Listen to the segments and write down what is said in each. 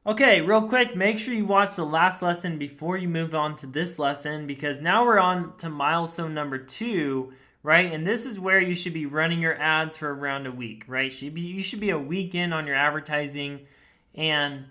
Okay, real quick, make sure you watch the last lesson before you move on to this lesson because now we're on to milestone number 2, right? And this is where you should be running your ads for around a week, right? You should be a week in on your advertising, and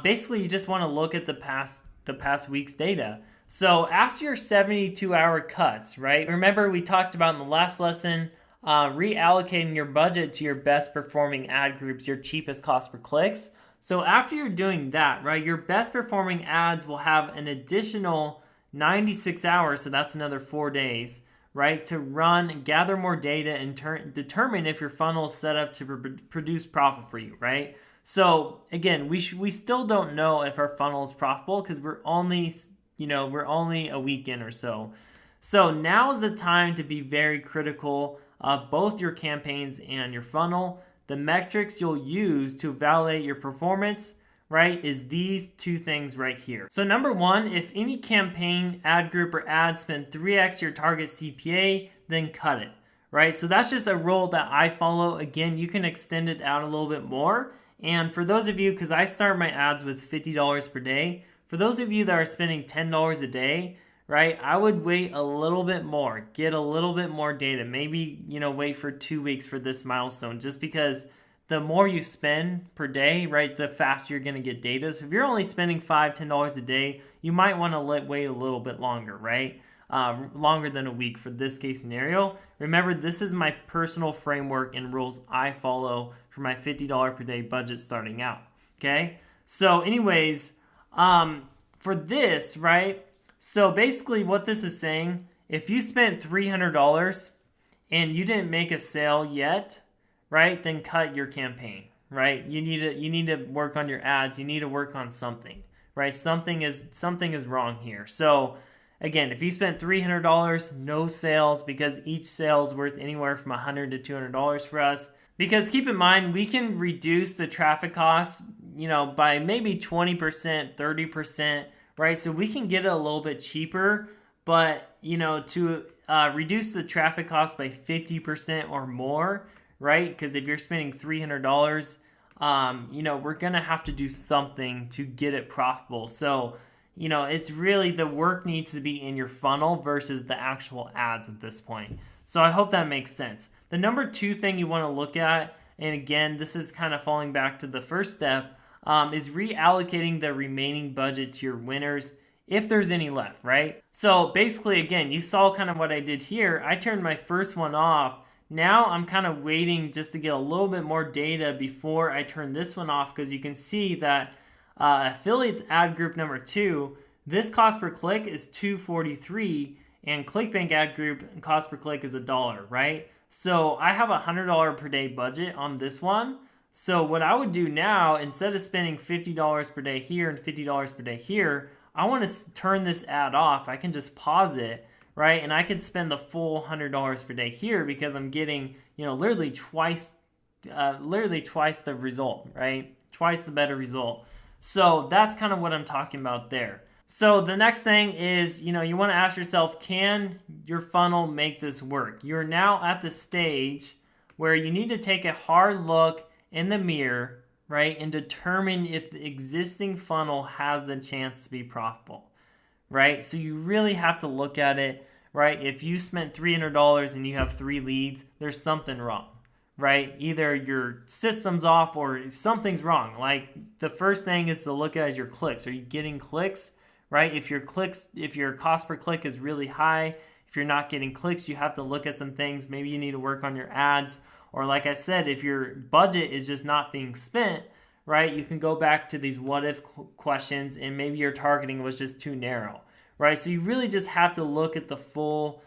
basically you just want to look at the past week's data. So after your 72-hour cuts, right? Remember we talked about in the last lesson reallocating your budget to your best performing ad groups, your cheapest cost per clicks. So after you're doing that, right, your best performing ads will have an additional 96 hours, so that's another 4 days, right, to run and gather more data and determine if your funnel is set up to produce profit for you, right? So again, we still don't know if our funnel is profitable because we're only a week in or so. So now is the time to be very critical of both your campaigns and your funnel. The metrics you'll use to evaluate your performance, right, is these two things right here. So number one, if any campaign, ad group, or ad spend 3x your target CPA, then cut it, right? So that's just a rule that I follow. Again, you can extend it out a little bit more. And for those of you, because I start my ads with $50 per day, for those of you that are spending $10 a day, right, I would wait a little bit more, get a little bit more data. Maybe, wait for 2 weeks for this milestone, just because the more you spend per day, right, the faster you're going to get data. So if you're only spending $5, $10 a day, you might want to wait a little bit longer, right? Longer than a week for this case scenario. Remember, this is my personal framework and rules I follow for my $50 per day budget starting out, okay? So anyways, for this, right, so basically what this is saying, if you spent $300 and you didn't make a sale yet, right, then cut your campaign, right? You need to work on your ads. You need to work on something, right? Something is wrong here. So again, if you spent $300, no sales, because each sale is worth anywhere from $100 to $200 for us. Because keep in mind, we can reduce the traffic costs, by maybe 20%, 30%, right? So we can get it a little bit cheaper, but, to reduce the traffic cost by 50% or more, right? Because if you're spending $300, we're going to have to do something to get it profitable. So, it's really the work needs to be in your funnel versus the actual ads at this point. So I hope that makes sense. The number 2 thing you want to look at, and again, this is kind of falling back to the first step, is reallocating the remaining budget to your winners if there's any left, right? So basically, again, you saw kind of what I did here. I turned my first one off. Now I'm kind of waiting just to get a little bit more data before I turn this one off, because you can see that affiliates ad group number 2, this cost per click is $2.43, and ClickBank ad group cost per click is $1, right? So I have a $100 per day budget on this one. So what I would do now, instead of spending $50 per day here and $50 per day here, I want to turn this ad off. I can just pause it, right? And I could spend the full $100 per day here because I'm getting, literally twice the result, right? Twice the better result. So that's kind of what I'm talking about there. So the next thing is, you want to ask yourself, can your funnel make this work? You're now at the stage where you need to take a hard look in the mirror, right, and determine if the existing funnel has the chance to be profitable, right? So you really have to look at it, right? If you spent $300 and you have 3 leads, there's something wrong, right? Either your system's off or something's wrong. Like the first thing is to look at is your clicks. Are you getting clicks, right? If your cost per click is really high, if you're not getting clicks, you have to look at some things. Maybe you need to work on your ads. Or like I said, if your budget is just not being spent, right, you can go back to these what if questions, and maybe your targeting was just too narrow, right? So you really just have to look at the full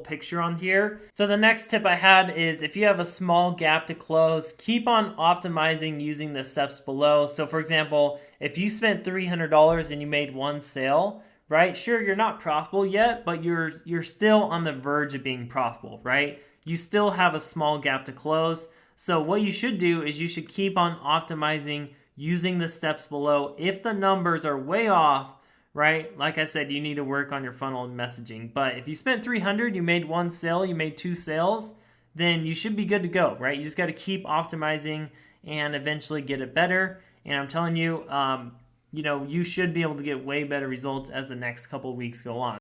picture on here. So the next tip I had is, if you have a small gap to close, keep on optimizing using the steps below. So for example, if you spent $300 and you made 1 sale, right? Sure, you're not profitable yet, but you're still on the verge of being profitable, right? You still have a small gap to close. So what you should do is you should keep on optimizing using the steps below. If the numbers are way off, right, like I said, you need to work on your funnel and messaging. But if you spent $300, you made 1 sale, you made 2 sales, then you should be good to go, right? You just got to keep optimizing and eventually get it better. And I'm telling you, you should be able to get way better results as the next couple weeks go on.